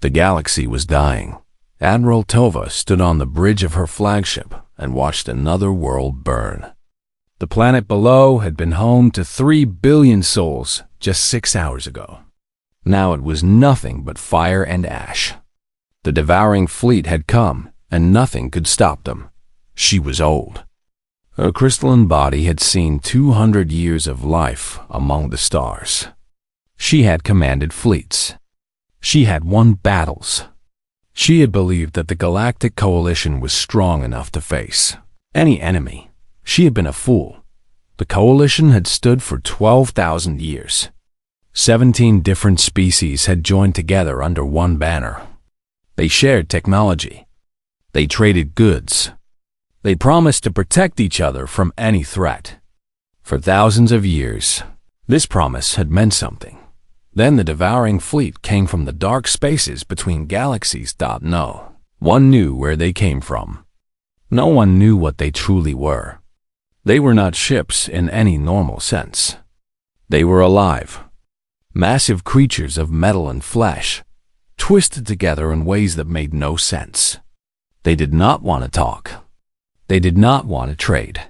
The galaxy was dying. Admiral Tova stood on the bridge of her flagship and watched another world burn. The planet below had been home to 3 billion souls just 6 hours ago. Now it was nothing but fire and ash. The devouring fleet had come, and nothing could stop them. She was old. Her crystalline body had seen 200 years of life among the stars. She had commanded fleets. She had won battles. She had believed that the Galactic Coalition was strong enough to face any enemy. She had been a fool. The Coalition had stood for 12,000 years. 17 different species had joined together under one banner. They shared technology. They traded goods. They promised to protect each other from any threat. For thousands of years, this promise had meant something. Then the devouring fleet came from the dark spaces between galaxies. No one knew where they came from. No one knew what they truly were. They were not ships in any normal sense. They were alive. Massive creatures of metal and flesh, twisted together in ways that made no sense. They did not want to talk. They did not want to trade.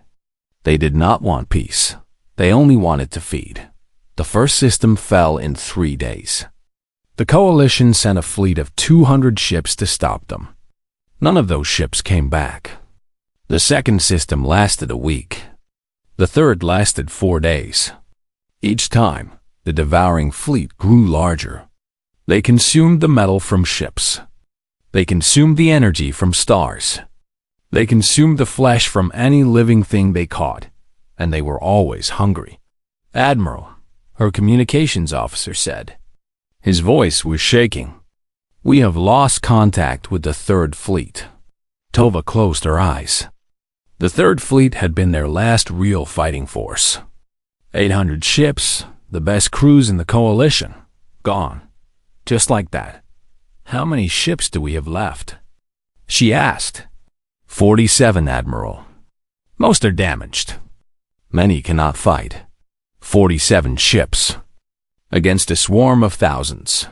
They did not want peace. They only wanted to feed. The first system fell in 3 days. The Coalition sent a fleet of 200 ships to stop them. None of those ships came back. The second system lasted a week. The third lasted 4 days. Each time, the devouring fleet grew larger. They consumed the metal from ships. They consumed the energy from stars. They consumed the flesh from any living thing they caught, and they were always hungry. "Admiral," her communications officer said. His voice was shaking. "We have lost contact with the Third Fleet." Tova closed her eyes. The Third Fleet had been their last real fighting force. 800 ships, the best crews in the Coalition, gone. Just like that. "How many ships do we have left?" she asked. 47, Admiral. Most are damaged. Many cannot fight. 47 ships. Against a swarm of thousands.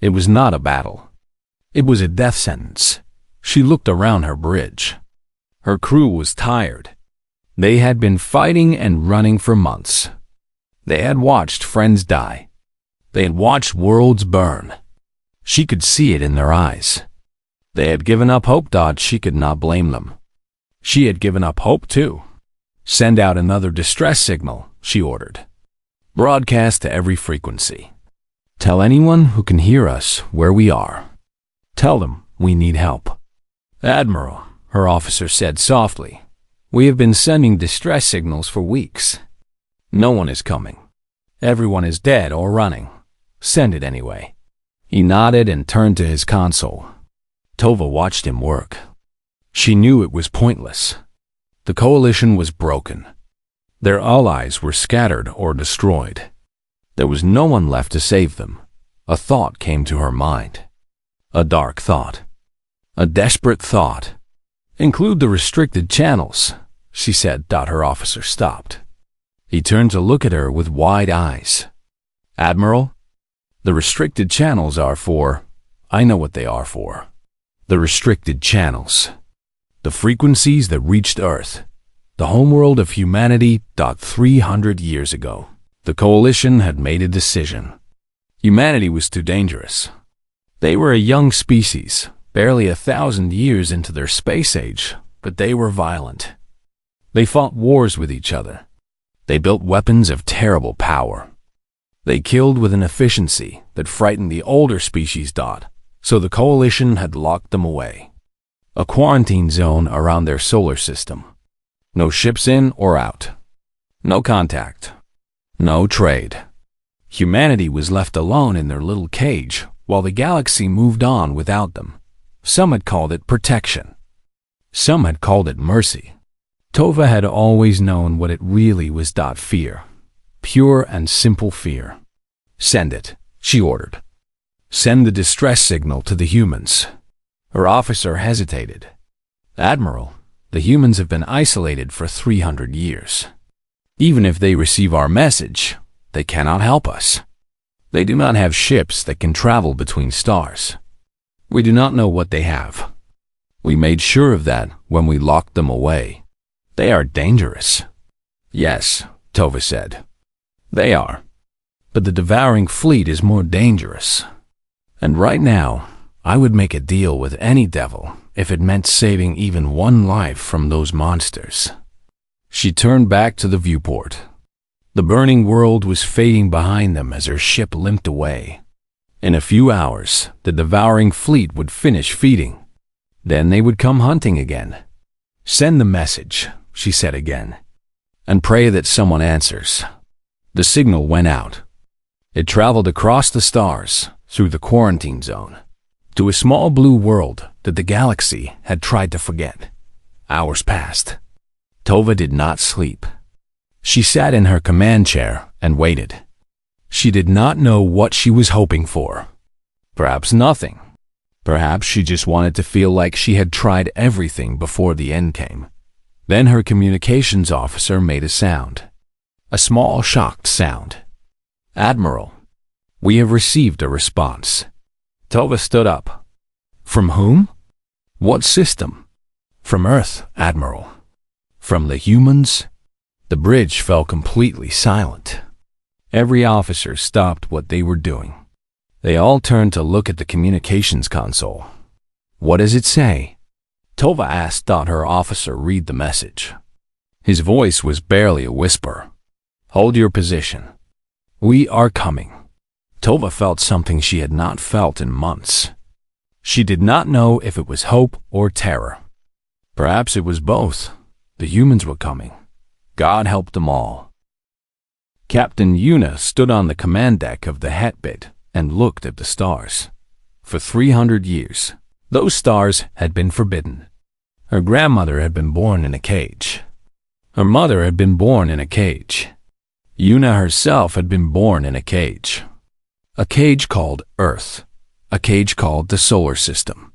It was not a battle. It was a death sentence. She looked around her bridge. Her crew was tired. They had been fighting and running for months. They had watched friends die. They had watched worlds burn. She could see it in their eyes. They had given up hope. She could not blame them. She had given up hope too. "Send out another distress signal," she ordered. "Broadcast to every frequency. Tell anyone who can hear us where we are. Tell them we need help." "Admiral," her officer said softly, "we have been sending distress signals for weeks. No one is coming. Everyone is dead or running. Send it anyway." He nodded and turned to his console. Tova watched him work. She knew it was pointless. The Coalition was broken. Their allies were scattered or destroyed. There was no one left to save them. A thought came to her mind. A dark thought. A desperate thought. "Include the restricted channels," she said. Her officer stopped. He turned to look at her with wide eyes. "Admiral, the restricted channels are for... I know what they are for. The restricted channels. The frequencies that reached Earth. The homeworld of humanity. 300 years ago, the Coalition had made a decision. Humanity was too dangerous. They were a young species, barely 1,000 years into their space age, but they were violent. They fought wars with each other. They built weapons of terrible power. They killed with an efficiency that frightened the older species. So the Coalition had locked them away. A quarantine zone around their solar system. No ships in or out. No contact. No trade. Humanity was left alone in their little cage while the galaxy moved on without them. Some had called it protection. Some had called it mercy. Tova had always known what it really was. Fear. Pure and simple fear. "Send it," she ordered. "Send the distress signal to the humans." Her officer hesitated. "Admiral, the humans have been isolated for 300 years. Even if they receive our message, they cannot help us. They do not have ships that can travel between stars. We do not know what they have. We made sure of that when we locked them away. They are dangerous. Yes, Tova said. They are. But the devouring fleet is more dangerous. And right now, I would make a deal with any devil if it meant saving even one life from those monsters. She turned back to the viewport. The burning world was fading behind them as her ship limped away. In a few hours, the devouring fleet would finish feeding. Then they would come hunting again. Send the message, she said again, and pray that someone answers. The signal went out. It traveled across the stars, through the quarantine zone, to a small blue world that the galaxy had tried to forget. Hours passed. Tova did not sleep. She sat in her command chair and waited. She did not know what she was hoping for. Perhaps nothing. Perhaps she just wanted to feel like she had tried everything before the end came. Then her communications officer made a sound. A small, shocked sound. Admiral, we have received a response. Tova stood up. From whom? What system? From Earth, Admiral. From the humans? The bridge fell completely silent. Every officer stopped what they were doing. They all turned to look at the communications console. What does it say? Tova asked her officer read the message. His voice was barely a whisper. Hold your position. We are coming. Tova felt something she had not felt in months. She did not know if it was hope or terror. Perhaps it was both. The humans were coming. God helped them all. Captain Yuna stood on the command deck of the HFY and looked at the stars. For 300 years, those stars had been forbidden. Her grandmother had been born in a cage. Her mother had been born in a cage. Yuna herself had been born in a cage. A cage called Earth. A cage called the Solar System.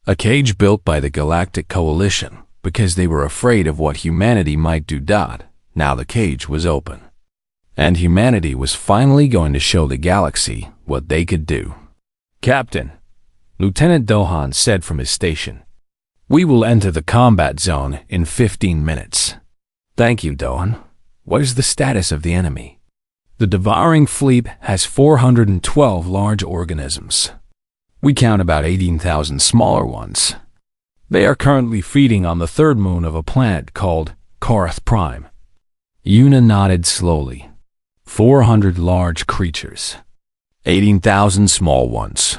A cage built by the Galactic Coalition because they were afraid of what humanity might do. Now the cage was open. And humanity was finally going to show the galaxy what they could do. Captain, Lieutenant Dohan said from his station, we will enter the combat zone in 15 minutes. Thank you, Dohan. What is the status of the enemy? The devouring fleet has 412 large organisms. We count about 18,000 smaller ones. They are currently feeding on the third moon of a planet called Korath Prime. Yuna nodded slowly. 400 large creatures. 18,000 small ones.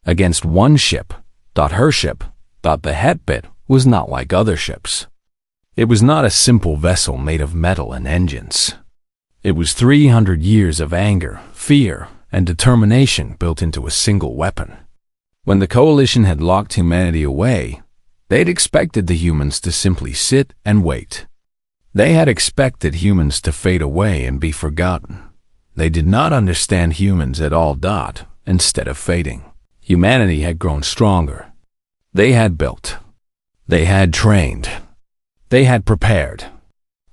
Against one ship. Her ship, the HFY, was not like other ships. It was not a simple vessel made of metal and engines. It was 300 years of anger, fear, and determination built into a single weapon. When the Coalition had locked humanity away, they'd expected the humans to simply sit and wait. They had expected humans to fade away and be forgotten. They did not understand humans at all. Instead of fading, humanity had grown stronger. They had built. They had trained. They had prepared.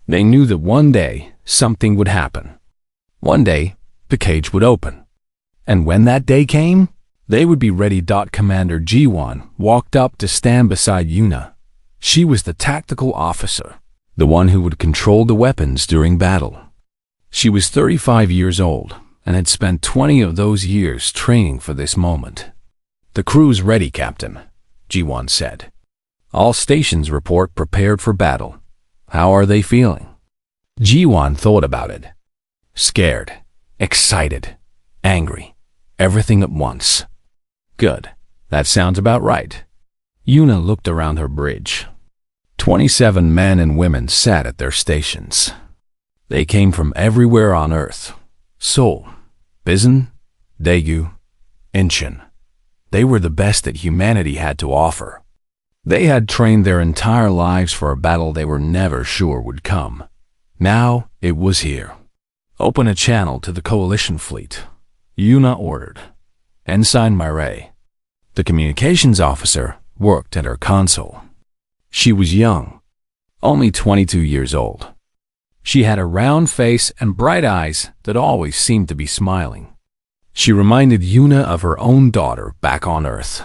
They knew that one day something would happen. One day, the cage would open. And when that day came, they would be ready. Commander Jiwan walked up to stand beside Yuna. She was the tactical officer, the one who would control the weapons during battle. She was 35 years old and had spent 20 of those years training for this moment. The crew's ready, Captain, Jiwan said. All stations report prepared for battle. How are they feeling? Jiwan thought about it. Scared, excited, angry, everything at once. Good, that sounds about right. Yuna looked around her bridge. 27 men and women sat at their stations. They came from everywhere on Earth. Seoul, Bizen, Daegu, Incheon. They were the best that humanity had to offer. They had trained their entire lives for a battle they were never sure would come. Now it was here. Open a channel to the Coalition fleet, Yuna ordered. Ensign Mireille, the communications officer, worked at her console. She was young, only 22 years old. She had a round face and bright eyes that always seemed to be smiling. She reminded Yuna of her own daughter back on Earth.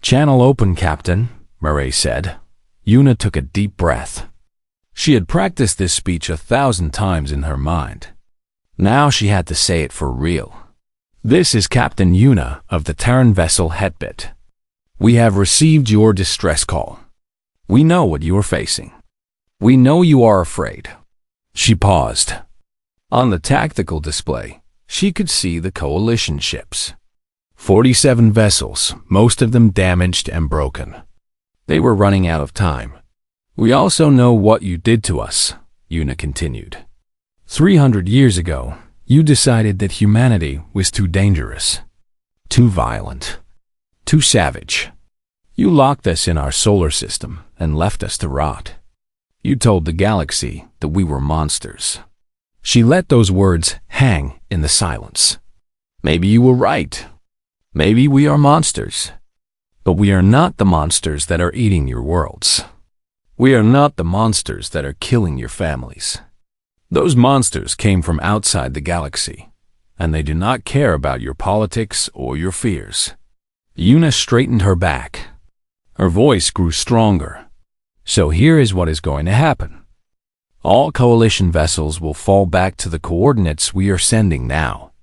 Channel open, Captain, Murray said. Una took a deep breath. She had practiced this speech 1,000 times in her mind. Now she had to say it for real. This is Captain Una of the Terran vessel HFY. We have received your distress call. We know what you are facing. We know you are afraid. She paused. On the tactical display, she could see the coalition ships. 47 vessels, most of them damaged and broken. They were running out of time. We also know what you did to us, Una continued. 300 years ago, you decided that humanity was too dangerous, too violent, too savage. You locked us in our solar system and left us to rot. You told the galaxy that we were monsters. She let those words hang in the silence. Maybe you were right. Maybe we are monsters. But we are not the monsters that are eating your worlds. We are not the monsters that are killing your families. Those monsters came from outside the galaxy, and they do not care about your politics or your fears. Una straightened her back. Her voice grew stronger. So here is what is going to happen. All coalition vessels will fall back to the coordinates we are sending now.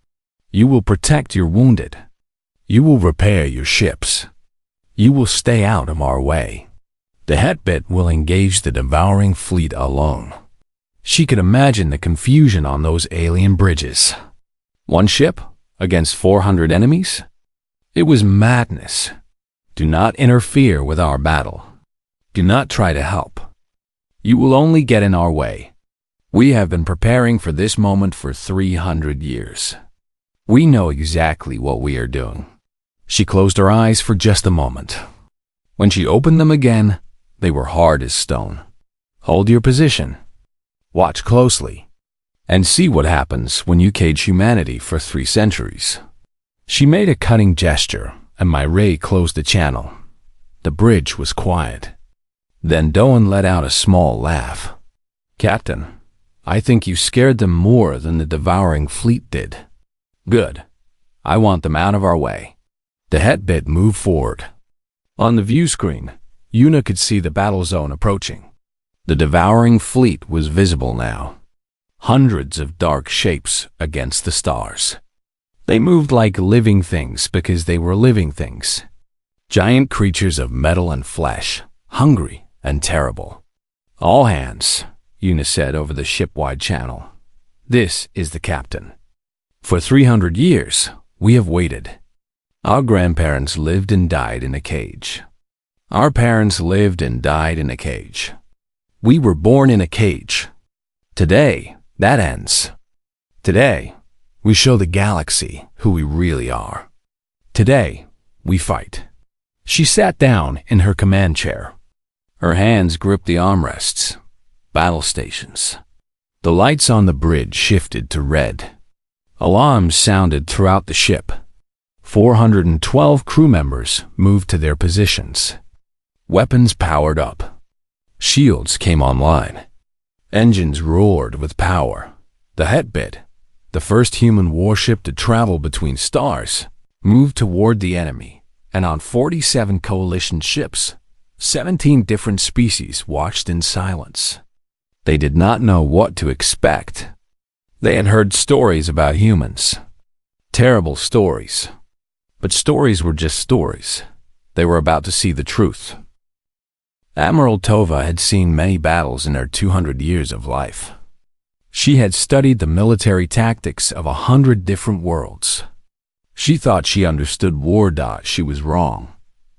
You will protect your wounded. You will repair your ships. You will stay out of our way. The HFY will engage the devouring fleet alone. She could imagine the confusion on those alien bridges. One ship against 400 enemies? It was madness. Do not interfere with our battle. Do not try to help. You will only get in our way. We have been preparing for this moment for 300 years. We know exactly what we are doing. She closed her eyes for just a moment. When she opened them again, they were hard as stone. Hold your position. Watch closely. And see what happens when you cage humanity for 3 centuries. She made a cutting gesture, and my ray closed the channel. The bridge was quiet. Then Doan let out a small laugh. Captain, I think you scared them more than the devouring fleet did. Good. I want them out of our way. The HFY moved forward. On the view screen, Una could see the battle zone approaching. The devouring fleet was visible now. Hundreds of dark shapes against the stars. They moved like living things because they were living things. Giant creatures of metal and flesh, hungry and terrible. All hands, Una said over the ship-wide channel. This is the captain. For 300 years, we have waited. Our grandparents lived and died in a cage. Our parents lived and died in a cage. We were born in a cage. Today, that ends. Today, we show the galaxy who we really are. Today, we fight. She sat down in her command chair. Her hands gripped the armrests. Battle stations. The lights on the bridge shifted to red. Alarms sounded throughout the ship. 412 crew members moved to their positions. Weapons powered up. Shields came online. Engines roared with power. The HFY, the first human warship to travel between stars, moved toward the enemy, and on 47 coalition ships, 17 different species watched in silence. They did not know what to expect. They had heard stories about humans. Terrible stories. But stories were just stories. They were about to see the truth. Admiral Tova had seen many battles in her 200 years of life. She had studied the military tactics of 100 different worlds. She thought she understood war. She was wrong.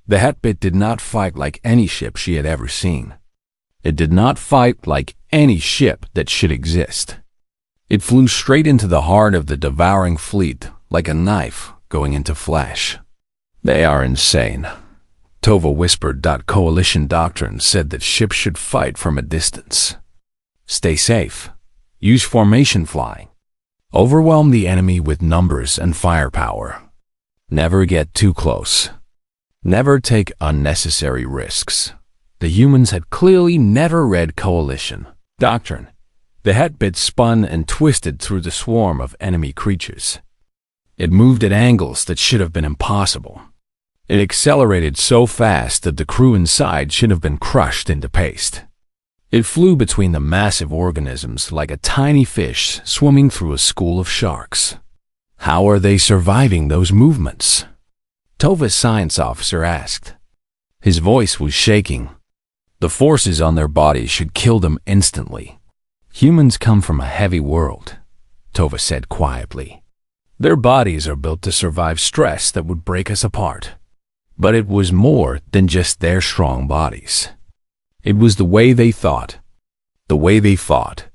The HFY did not fight like any ship she had ever seen. It did not fight like any ship that should exist. It flew straight into the heart of the devouring fleet like a knife going into flesh. They are insane. Tova whispered. Coalition doctrine said that ships should fight from a distance. Stay safe. Use formation flying. Overwhelm the enemy with numbers and firepower. Never get too close. Never take unnecessary risks. The humans had clearly never read coalition doctrine. The HFY spun and twisted through the swarm of enemy creatures. It moved at angles that should have been impossible. It accelerated so fast that the crew inside should have been crushed into paste. It flew between the massive organisms like a tiny fish swimming through a school of sharks. How are they surviving those movements? Tova's science officer asked. His voice was shaking. The forces on their bodies should kill them instantly. Humans come from a heavy world, Tova said quietly. Their bodies are built to survive stress that would break us apart. But it was more than just their strong bodies. It was the way they thought, the way they fought,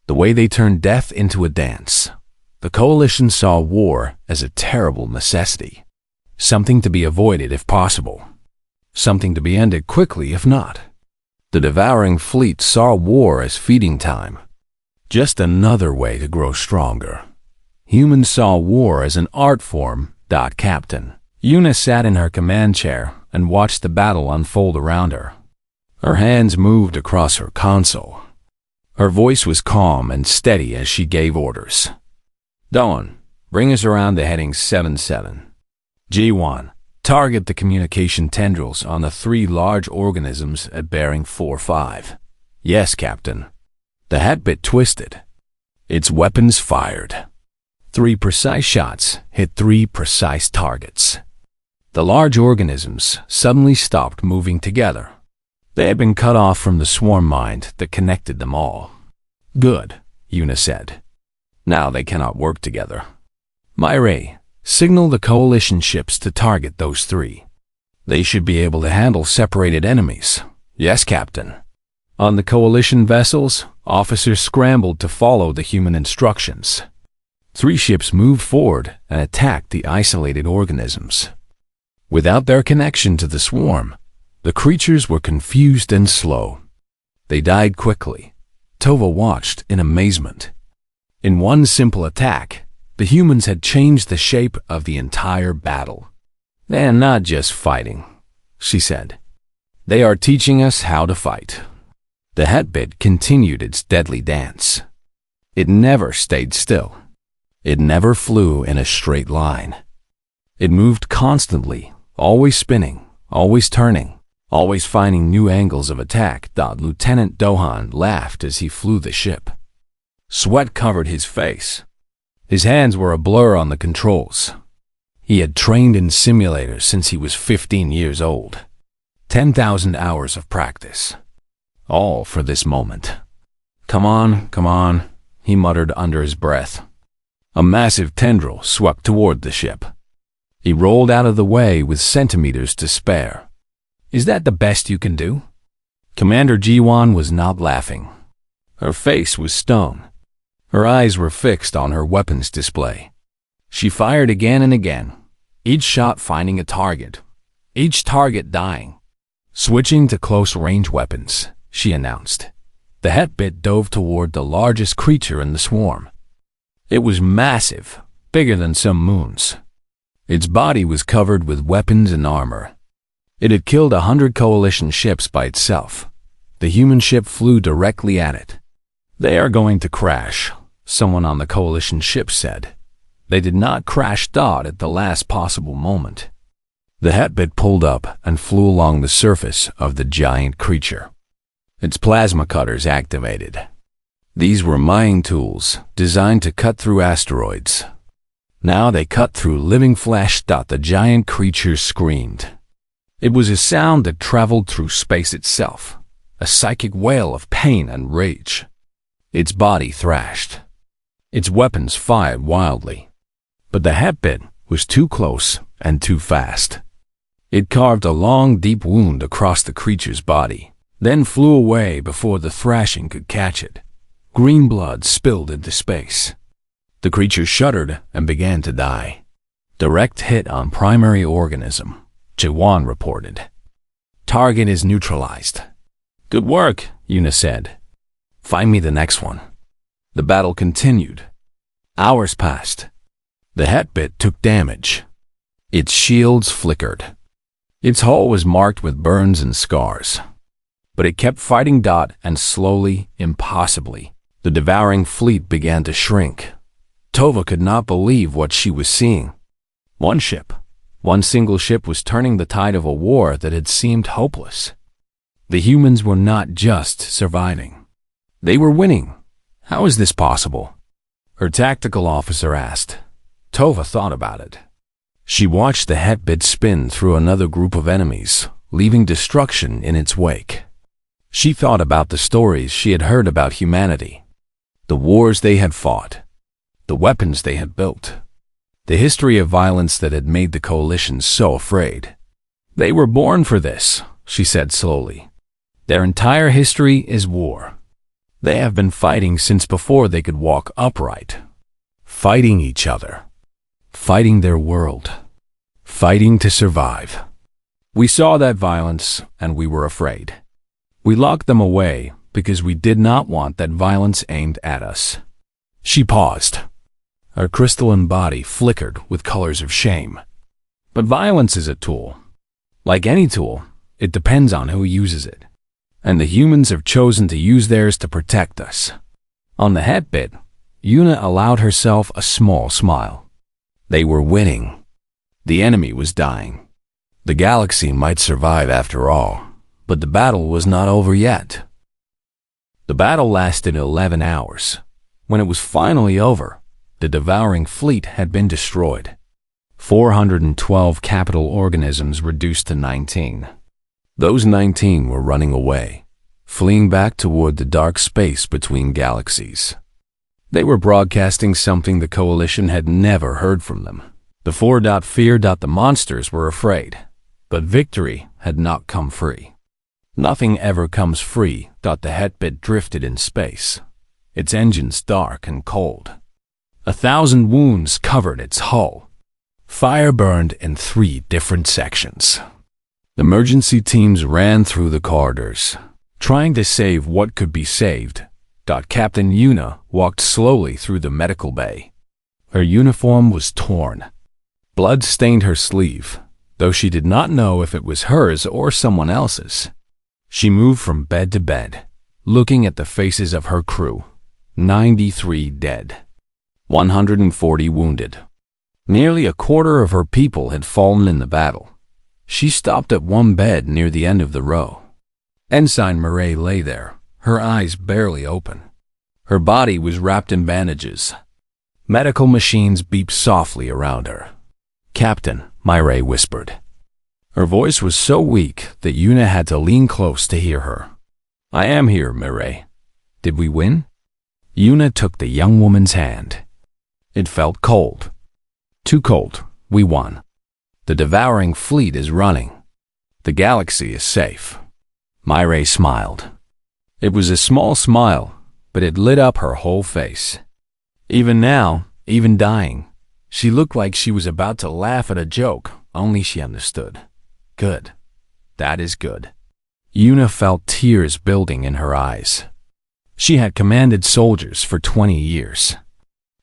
the way they turned death into a dance. The coalition saw war as a terrible necessity, something to be avoided if possible, something to be ended quickly if not. The devouring fleet saw war as feeding time, just another way to grow stronger. Humans saw war as an art form. Captain. Una sat in her command chair and watched the battle unfold around her. Her hands moved across her console. Her voice was calm and steady as she gave orders. Dawn, bring us around the heading 77. G1, target the communication tendrils on the 3 large organisms at bearing 45. Yes, Captain. The hat bit twisted. Its weapons fired. 3 precise shots hit 3 precise targets. The large organisms suddenly stopped moving together. They had been cut off from the swarm mind that connected them all. Good, Una said. Now they cannot work together. Myray, signal the coalition ships to target those 3. They should be able to handle separated enemies. Yes, Captain. On the coalition vessels, officers scrambled to follow the human instructions. 3 ships moved forward and attacked the isolated organisms. Without their connection to the swarm, the creatures were confused and slow. They died quickly. Tova watched in amazement. In one simple attack, the humans had changed the shape of the entire battle. They are not just fighting, she said. They are teaching us how to fight. The Hatbit continued its deadly dance. It never stayed still. It never flew in a straight line. It moved constantly, always spinning, always turning, always finding new angles of attack. Lieutenant Dohan laughed as he flew the ship. Sweat covered his face. His hands were a blur on the controls. He had trained in simulators since he was 15 years old. 10,000 hours of practice. All for this moment. Come on, he muttered under his breath. A massive tendril swept toward the ship. He rolled out of the way with centimeters to spare. Is that the best you can do? Commander Jiwan was not laughing. Her face was stone. Her eyes were fixed on her weapons display. She fired again and again, each shot finding a target, each target dying. Switching to close-range weapons, she announced. The Hetbit dove toward the largest creature in the swarm. It was massive, bigger than some moons. Its body was covered with weapons and armor. It had killed 100 coalition ships by itself. The human ship flew directly at it. They are going to crash, someone on the coalition ship said. They did not crash at the last possible moment. The Hetbit pulled up and flew along the surface of the giant creature. Its plasma cutters activated. These were mining tools designed to cut through asteroids. Now they cut through living flesh. The giant creature screamed. It was a sound that traveled through space itself, a psychic wail of pain and rage. Its body thrashed. Its weapons fired wildly. But the Hetbit was too close and too fast. It carved a long, deep wound across the creature's body, then flew away before the thrashing could catch it. Green blood spilled into space. The creature shuddered and began to die. Direct hit on primary organism, Jawan reported. Target is neutralized. Good work, Una said. Find me the next one. The battle continued. Hours passed. The Hetbit took damage. Its shields flickered. Its hull was marked with burns and scars. But it kept fighting. And slowly, impossibly, the devouring fleet began to shrink. Tova could not believe what she was seeing. One ship, One single ship was turning the tide of a war that had seemed hopeless. The humans were not just surviving. They were winning. How is this possible? Her tactical officer asked. Tova thought about it. She watched the HFY spin through another group of enemies, leaving destruction in its wake. She thought about the stories she had heard about humanity, the wars they had fought, the weapons they had built, the history of violence that had made the coalition so afraid. They were born for this, she said slowly. Their entire history is war. They have been fighting since before they could walk upright. Fighting each other. Fighting their world. Fighting to survive. We saw that violence and we were afraid. We locked them away because we did not want that violence aimed at us. She paused. Her crystalline body flickered with colors of shame. But violence is a tool. Like any tool, it depends on who uses it. And the humans have chosen to use theirs to protect us. On the HFY, Yuna allowed herself a small smile. They were winning. The enemy was dying. The galaxy might survive after all, but the battle was not over yet. The battle lasted 11 hours. When it was finally over, the devouring fleet had been destroyed. 412 capital organisms reduced to 19. Those 19 were running away, fleeing back toward the dark space between galaxies. They were broadcasting something the coalition had never heard from them. The fear. The monsters were afraid, but victory had not come free. Nothing ever comes free. The HFY drifted in space, its engines dark and cold. 1,000 wounds covered its hull. Fire burned in 3 different sections. Emergency teams ran through the corridors, trying to save what could be saved. Captain Yuna walked slowly through the medical bay. Her uniform was torn. Blood stained her sleeve, though she did not know if it was hers or someone else's. She moved from bed to bed, looking at the faces of her crew. 93 dead. 140 wounded. Nearly a quarter of her people had fallen in the battle. She stopped at one bed near the end of the row. Ensign Mireille lay there, her eyes barely open. Her body was wrapped in bandages. Medical machines beeped softly around her. Captain, Mireille whispered. Her voice was so weak that Yuna had to lean close to hear her. I am here, Mireille. Did we win? Yuna took the young woman's hand. It felt cold. Too cold. We won. The devouring fleet is running. The galaxy is safe. Mireille smiled. It was a small smile, but it lit up her whole face. Even now, even dying, she looked like she was about to laugh at a joke, only she understood. Good. That is good. Yuna felt tears building in her eyes. She had commanded soldiers for 20 years.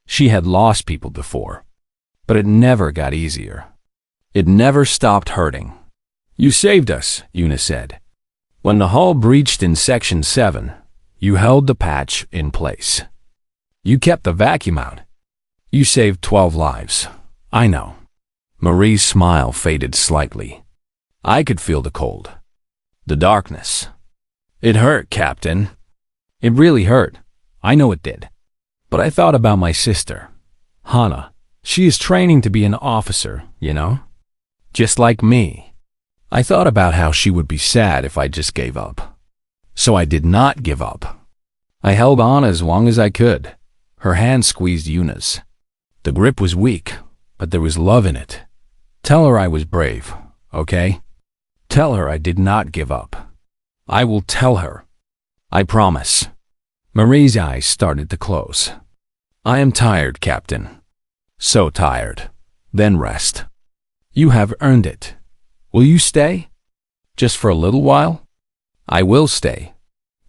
She had lost people before, but it never got easier. It never stopped hurting. You saved us, Yuna said. When the hull breached in Section 7, you held the patch in place. You kept the vacuum out. You saved 12 lives. I know. Marie's smile faded slightly. I could feel the cold. The darkness. It hurt, Captain. It really hurt. I know it did. But I thought about my sister, Hana. She is training to be an officer, you know? Just like me. I thought about how she would be sad if I just gave up. So I did not give up. I held on as long as I could. Her hand squeezed Yuna's. The grip was weak, but there was love in it. Tell her I was brave, okay? Tell her I did not give up. I will tell her. I promise. Marie's eyes started to close. I am tired, Captain. So tired. Then rest. You have earned it. Will you stay? Just for a little while? I will stay.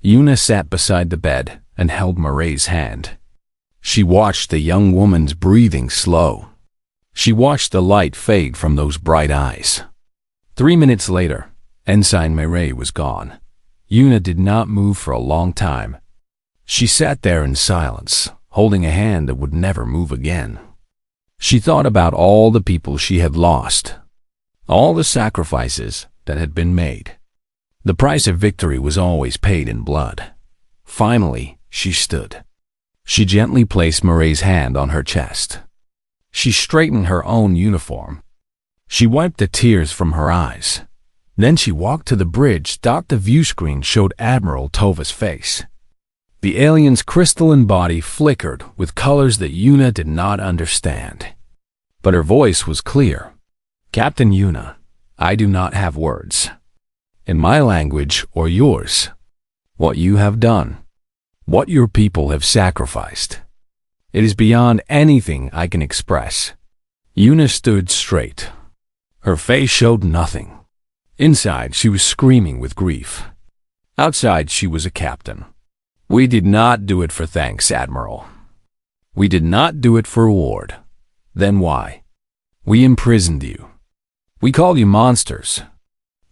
Yuna sat beside the bed and held Marie's hand. She watched the young woman's breathing slow. She watched the light fade from those bright eyes. 3 minutes later, Ensign Mireille was gone. Yuna did not move for a long time. She sat there in silence, holding a hand that would never move again. She thought about all the people she had lost, all the sacrifices that had been made. The price of victory was always paid in blood. Finally, she stood. She gently placed Marie's hand on her chest. She straightened her own uniform. She wiped the tears from her eyes. Then she walked to the bridge. The view screen showed Admiral Tova's face. The alien's crystalline body flickered with colors that Yuna did not understand. But her voice was clear. Captain Yuna, I do not have words. In my language or yours, what you have done, what your people have sacrificed, it is beyond anything I can express. Yuna stood straight. Her face showed nothing. Inside, she was screaming with grief. Outside, she was a captain. We did not do it for thanks, Admiral. We did not do it for reward. Then why? We imprisoned you. We called you monsters.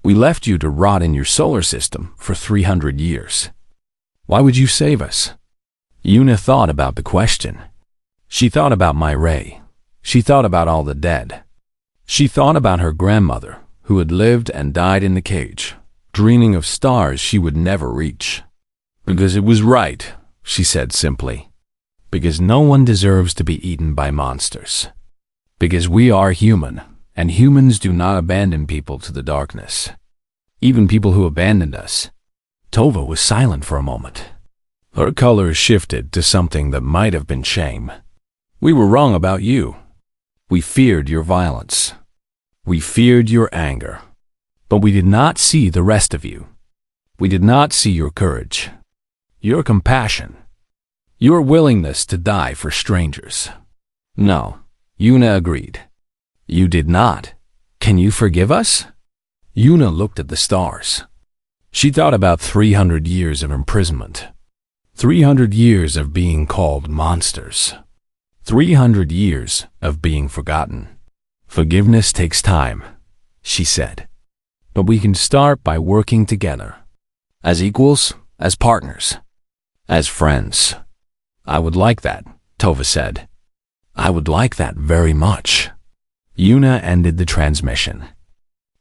We left you to rot in your solar system for 300 years. Why would you save us? Yuna thought about the question. She thought about Mireille. She thought about all the dead. She thought about her grandmother, who had lived and died in the cage, dreaming of stars she would never reach. Because it was right, she said simply. Because no one deserves to be eaten by monsters. Because we are human, and humans do not abandon people to the darkness. Even people who abandoned us. Tova was silent for a moment. Her color shifted to something that might have been shame. We were wrong about you. We feared your violence. We feared your anger. But we did not see the rest of you. We did not see your courage, your compassion, your willingness to die for strangers. No, Yuna agreed. You did not. Can you forgive us? Yuna looked at the stars. She thought about 300 years of imprisonment. 300 years of being called monsters. 300 years of being forgotten. Forgiveness takes time, she said. But we can start by working together. As equals, as partners, as friends. I would like that, Tova said. I would like that very much. Yuna ended the transmission.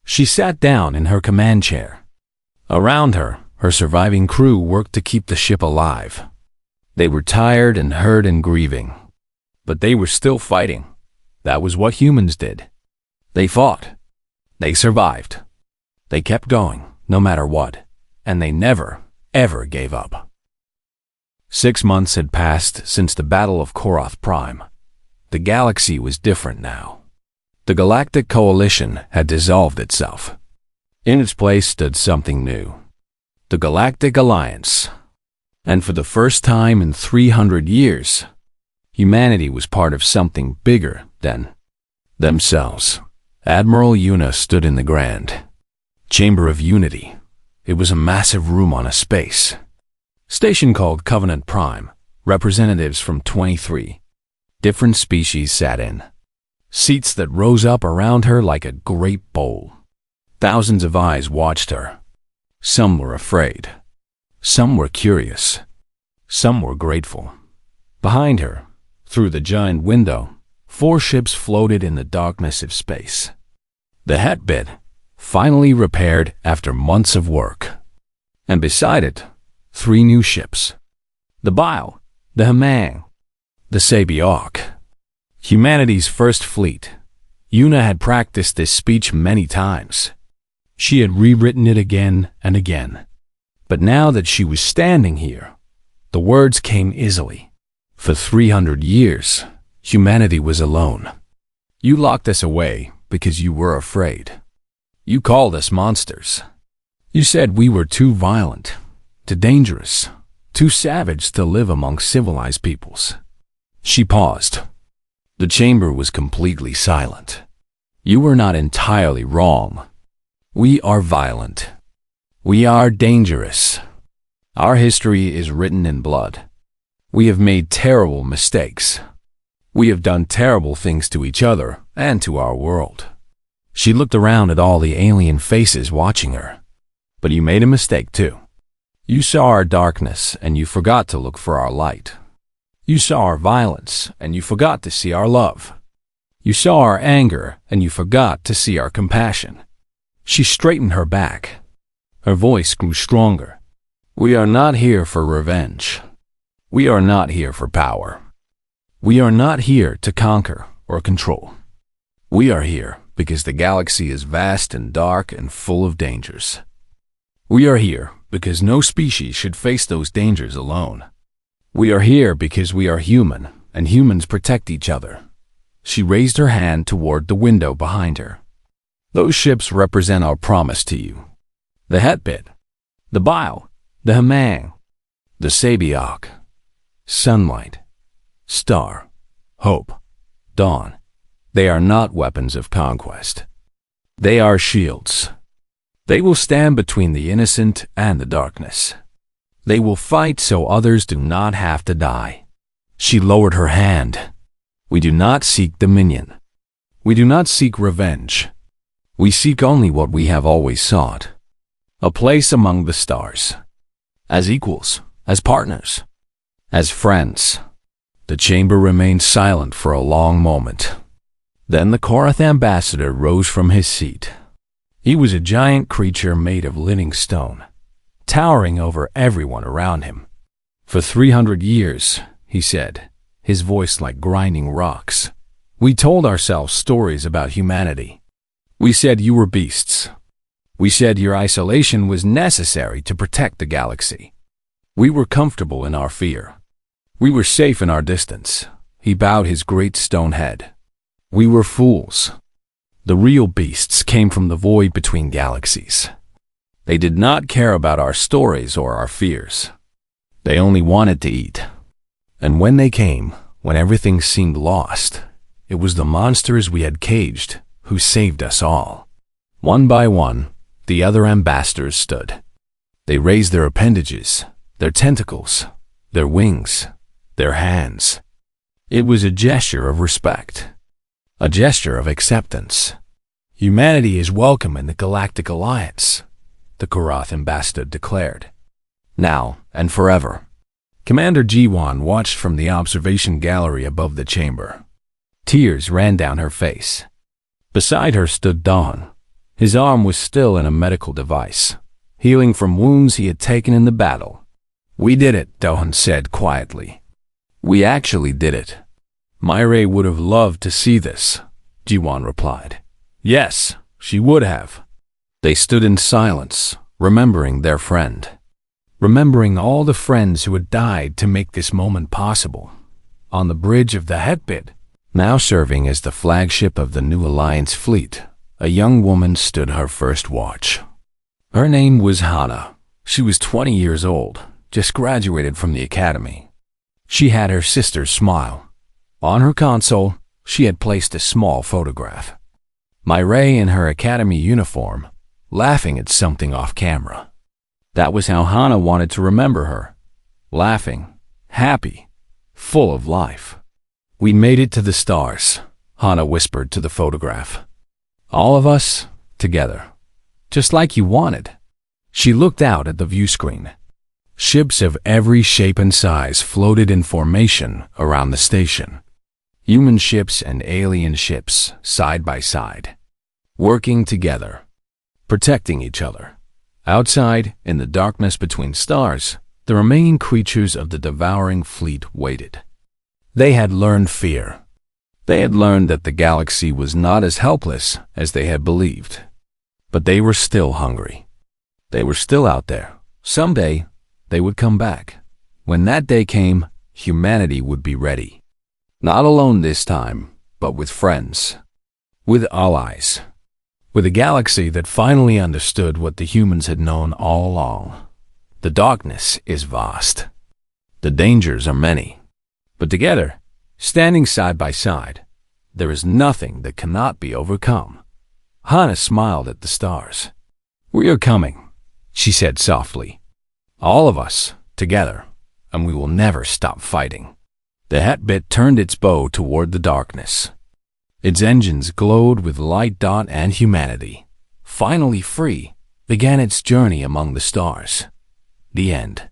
She sat down in her command chair. Around her, her surviving crew worked to keep the ship alive. They were tired and hurt and grieving. But they were still fighting. That was what humans did. They fought. They survived. They kept going, no matter what. And they never, ever gave up. 6 months had passed since the Battle of Korath Prime. The galaxy was different now. The Galactic Coalition had dissolved itself. In its place stood something new. The Galactic Alliance. And for the first time in 300 years, humanity was part of something bigger than themselves. Admiral Yuna stood in the Grand Chamber of Unity. It was a massive room on a space station called Covenant Prime. Representatives from 23 different species sat in seats that rose up around her like a great bowl. Thousands of eyes watched her. Some were afraid. Some were curious. Some were grateful. Behind her, through the giant window, 4 ships floated in the darkness of space. The Hetbit, finally repaired after months of work. And beside it, 3 new ships. The Bile, the Hemang, the Sabiok. Humanity's first fleet. Yuna had practiced this speech many times. She had rewritten it again and again. But now that she was standing here, the words came easily. For 300 years, humanity was alone. You locked us away because you were afraid. You called us monsters. You said we were too violent, too dangerous, too savage to live among civilized peoples. She paused. The chamber was completely silent. You were not entirely wrong. We are violent. We are dangerous. Our history is written in blood. We have made terrible mistakes. We have done terrible things to each other and to our world. She looked around at all the alien faces watching her. But you made a mistake too. You saw our darkness and you forgot to look for our light. You saw our violence and you forgot to see our love. You saw our anger, and you forgot to see our compassion." She straightened her back. Her voice grew stronger. "We are not here for revenge. We are not here for power. We are not here to conquer or control. We are here because the galaxy is vast and dark and full of dangers. We are here because no species should face those dangers alone. We are here because we are human, and humans protect each other." She raised her hand toward the window behind her. "Those ships represent our promise to you. The Hetbit, the Bile, the Hemang, the Sabiok, Sunlight, Star, Hope, Dawn. They are not weapons of conquest. They are shields. They will stand between the innocent and the darkness. They will fight so others do not have to die." She lowered her hand. "We do not seek dominion. We do not seek revenge. We seek only what we have always sought. A place among the stars. As equals, as partners, as friends." The chamber remained silent for a long moment. Then the Korath ambassador rose from his seat. He was a giant creature made of living stone, towering over everyone around him. "For 300 years, he said, his voice like grinding rocks, "we told ourselves stories about humanity. We said you were beasts. We said your isolation was necessary to protect the galaxy. We were comfortable in our fear. We were safe in our distance." He bowed his great stone head. "We were fools. The real beasts came from the void between galaxies. They did not care about our stories or our fears. They only wanted to eat. And when they came, when everything seemed lost, it was the monsters we had caged who saved us all." One by one, the other ambassadors stood. They raised their appendages, their tentacles, their wings, their hands. It was a gesture of respect, a gesture of acceptance. "Humanity is welcome in the Galactic Alliance," the Korath ambassador declared. "Now and forever." Commander Jiwan watched from the observation gallery above the chamber. Tears ran down her face. Beside her stood Dawn. His arm was still in a medical device, healing from wounds he had taken in the battle. "We did it," Dawn said quietly. "We actually did it." "Myre would have loved to see this," Jiwan replied. "Yes, she would have." They stood in silence, remembering their friend. Remembering all the friends who had died to make this moment possible. On the bridge of the Hetbit, now serving as the flagship of the new Alliance fleet, a young woman stood her first watch. Her name was Hana. She was 20 years old, just graduated from the academy. She had her sister's smile. On her console, she had placed a small photograph. Myre in her academy uniform, laughing at something off camera. That was how Hana wanted to remember her. Laughing, happy, full of life. "We made it to the stars," Hana whispered to the photograph. "All of us, together. Just like you wanted." She looked out at the view screen. Ships of every shape and size floated in formation around the station. Human ships and alien ships, side by side. Working together. Protecting each other. Outside, in the darkness between stars, the remaining creatures of the devouring fleet waited. They had learned fear. They had learned that the galaxy was not as helpless as they had believed. But they were still hungry. They were still out there. Someday, they would come back. When that day came, humanity would be ready. Not alone this time, but with friends. With allies. With a galaxy that finally understood what the humans had known all along. The darkness is vast. The dangers are many. But together, standing side by side, there is nothing that cannot be overcome. Hana smiled at the stars. "We are coming," she said softly. "All of us, together, and we will never stop fighting." The Hetbit turned its bow toward the darkness. Its engines glowed with light. And humanity, finally free, began its journey among the stars. The end.